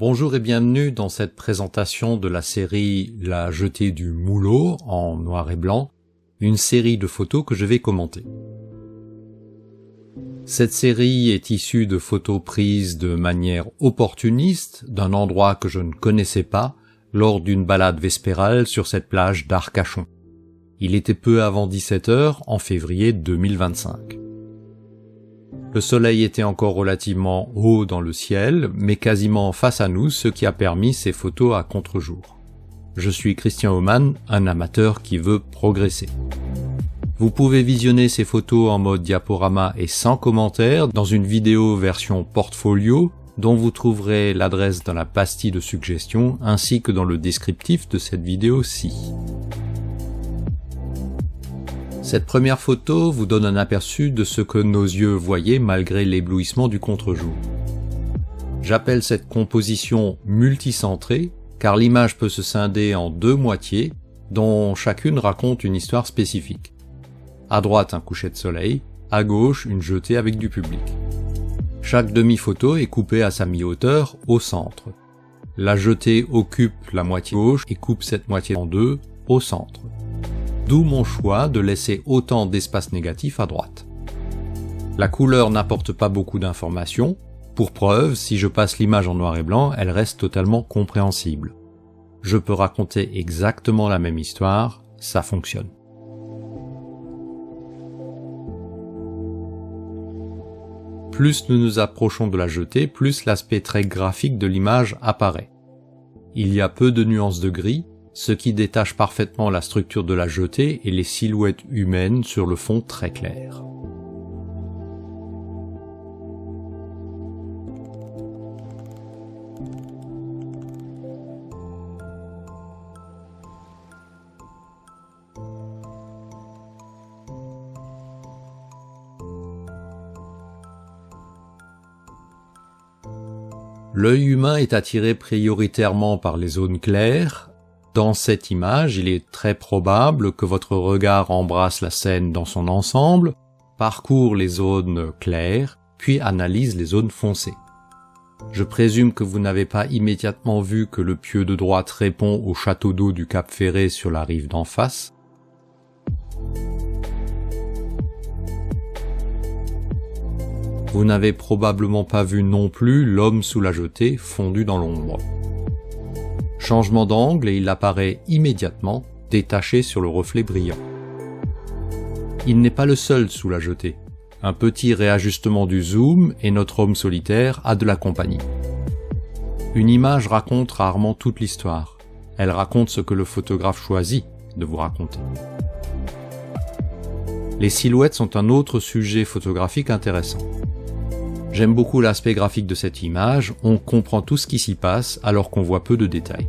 Bonjour et bienvenue dans cette présentation de la série La Jetée du Moulot en noir et blanc, une série de photos que je vais commenter. Cette série est issue de photos prises de manière opportuniste d'un endroit que je ne connaissais pas lors d'une balade vespérale sur cette plage d'Arcachon. Il était peu avant 17h en février 2025. Le soleil était encore relativement haut dans le ciel, mais quasiment face à nous, ce qui a permis ces photos à contre-jour. Je suis Christian Aumann, un amateur qui veut progresser. Vous pouvez visionner ces photos en mode diaporama et sans commentaire dans une vidéo version portfolio dont vous trouverez l'adresse dans la pastille de suggestions ainsi que dans le descriptif de cette vidéo-ci. Cette première photo vous donne un aperçu de ce que nos yeux voyaient malgré l'éblouissement du contre-jour. J'appelle cette composition multicentrée car l'image peut se scinder en deux moitiés dont chacune raconte une histoire spécifique. À droite un coucher de soleil, à gauche une jetée avec du public. Chaque demi-photo est coupée à sa mi-hauteur au centre. La jetée occupe la moitié gauche et coupe cette moitié en deux au centre. D'où mon choix de laisser autant d'espace négatif à droite. La couleur n'apporte pas beaucoup d'informations. Pour preuve, si je passe l'image en noir et blanc, elle reste totalement compréhensible. Je peux raconter exactement la même histoire, ça fonctionne. Plus nous nous approchons de la jetée, plus l'aspect très graphique de l'image apparaît. Il y a peu de nuances de gris, ce qui détache parfaitement la structure de la jetée et les silhouettes humaines sur le fond très clair. L'œil humain est attiré prioritairement par les zones claires. Dans cette image, il est très probable que votre regard embrasse la scène dans son ensemble, parcourt les zones claires, puis analyse les zones foncées. Je présume que vous n'avez pas immédiatement vu que le pieu de droite répond au château d'eau du Cap Ferret sur la rive d'en face. Vous n'avez probablement pas vu non plus l'homme sous la jetée fondu dans l'ombre. Changement d'angle et il apparaît immédiatement, détaché sur le reflet brillant. Il n'est pas le seul sous la jetée. Un petit réajustement du zoom et notre homme solitaire a de la compagnie. Une image raconte rarement toute l'histoire. Elle raconte ce que le photographe choisit de vous raconter. Les silhouettes sont un autre sujet photographique intéressant. J'aime beaucoup l'aspect graphique de cette image, on comprend tout ce qui s'y passe alors qu'on voit peu de détails.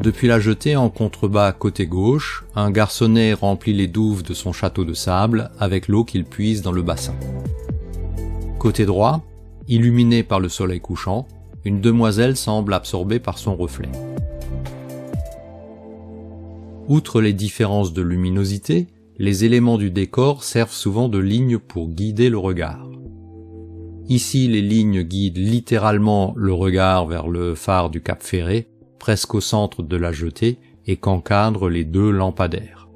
Depuis la jetée en contrebas côté gauche, un garçonnet remplit les douves de son château de sable avec l'eau qu'il puise dans le bassin. Côté droit, illuminé par le soleil couchant, une demoiselle semble absorbée par son reflet. Outre les différences de luminosité, les éléments du décor servent souvent de lignes pour guider le regard. Ici, les lignes guident littéralement le regard vers le phare du Cap Ferret, presque au centre de la jetée, et qu'encadrent les deux lampadaires.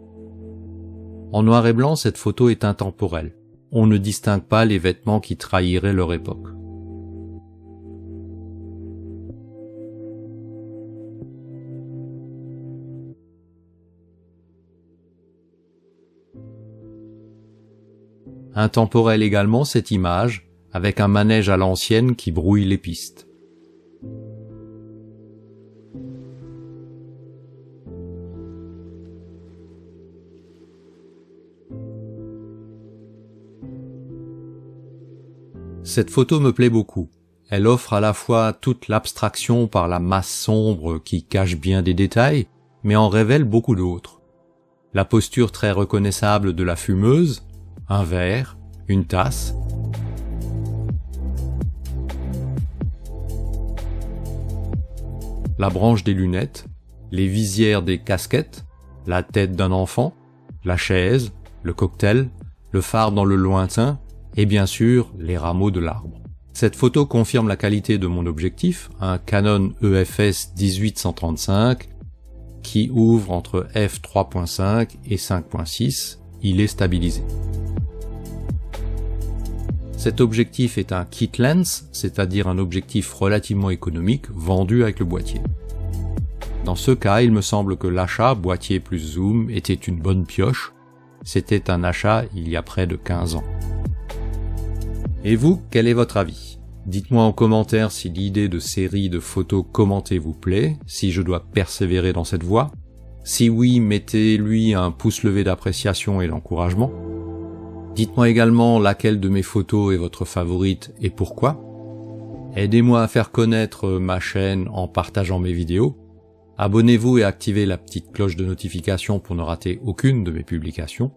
En noir et blanc, cette photo est intemporelle. On ne distingue pas les vêtements qui trahiraient leur époque. Intemporelle également cette image, avec un manège à l'ancienne qui brouille les pistes. Cette photo me plaît beaucoup. Elle offre à la fois toute l'abstraction par la masse sombre qui cache bien des détails, mais en révèle beaucoup d'autres. La posture très reconnaissable de la fumeuse, un verre, une tasse. La branche des lunettes, les visières des casquettes, la tête d'un enfant, la chaise, le cocktail, le phare dans le lointain, et bien sûr les rameaux de l'arbre. Cette photo confirme la qualité de mon objectif, un Canon EFS 18-135 qui ouvre entre f3.5 et 5.6, il est stabilisé. Cet objectif est un kit lens, c'est-à-dire un objectif relativement économique vendu avec le boîtier. Dans ce cas, il me semble que l'achat boîtier plus zoom était une bonne pioche. C'était un achat il y a près de 15 ans. Et vous, quel est votre avis? Dites-moi en commentaire si l'idée de série de photos commentées vous plaît, si je dois persévérer dans cette voie. Si oui, mettez-lui un pouce levé d'appréciation et d'encouragement. Dites-moi également laquelle de mes photos est votre favorite et pourquoi. Aidez-moi à faire connaître ma chaîne en partageant mes vidéos. Abonnez-vous et activez la petite cloche de notification pour ne rater aucune de mes publications.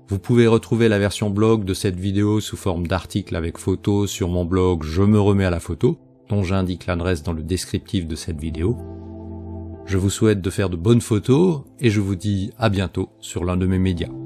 Vous pouvez retrouver la version blog de cette vidéo sous forme d'article avec photos sur mon blog Je me remets à la photo, dont j'indique l'adresse dans le descriptif de cette vidéo. Je vous souhaite de faire de bonnes photos et je vous dis à bientôt sur l'un de mes médias.